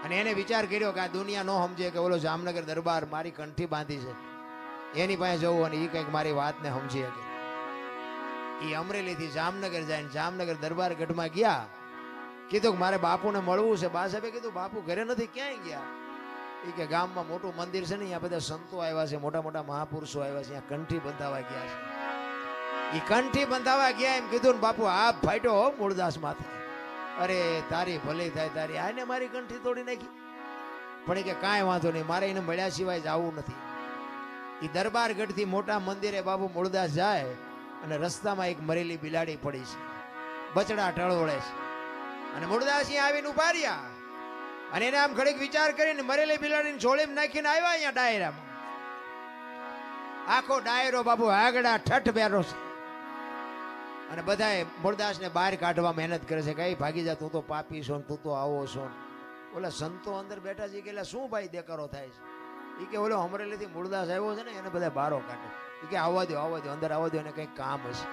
અને એને વિચાર કર્યો કે આ દુનિયા નો સમજે કે ઓલો જામનગર દરબાર મારી કંઠી બાંધી છે, એની પાસે જવું અને એ કંઈક મારી વાતને સમજી શકે. એ અમરેલીથી જામનગર જાય, જામનગર દરબાર ગઢમાં ગયા. કીધું કે મારે બાપુને મળવું છે. બા સાહેબે કીધું બાપુ ઘરે નથી, ક્યાંય ગયા? એ કે ગામમાં મોટું મંદિર છે ને, અહીંયા બધા સંતો આવ્યા છે, મોટા મોટા મહાપુરુષો આવ્યા છે, અહીંયા કંઠી બંધાવા ગયા છે. એ કંઠી બંધાવા ગયા એમ કીધું ને બાપુ આ ફાટ્યો મૂળદાસ માથે. અરે તારી ભલી થાય તારી, આને મારી કંઠી તોડી નાખી. પણ એ કે કાંઈ વાંધો નહીં, મારે એને મળ્યા સિવાય જવું નથી. એ દરબાર ગઢથી મોટા મંદિરે બાપુ મૂળદાસ જાય અને રસ્તામાં એક મરેલી બિલાડી પડી છે, બચડા ટળોળે છે. અને મૂળદાસ અહીંયા આવીને ઉભા રહ્યા અને એને આમ ઘડીક વિચાર કરીને મરેલી બિલાડીને જોડીમાં નાખીને આવ્યા અહીંયા ડાયરામાં. આખો ડાયરો બાપુ આગડા ઠઠ બેરો છે અને બધાએ મૂળદાસને બહાર કાઢવા મહેનત કરે છે. કઈ ભાગી જા, તું તો પાપી છો ને, તું તો આવો છો ને. ઓલા સંતો અંદર બેઠા છે કે શું ભાઈ દેકારો થાય છે? એ કે ઓલો અમરેલીથી મૂળદાસ આવ્યો છે ને, એને બધા બારો કાઢે. એ કે આવવા દો અંદર આવવા દો, એને કંઈક કામ હશે.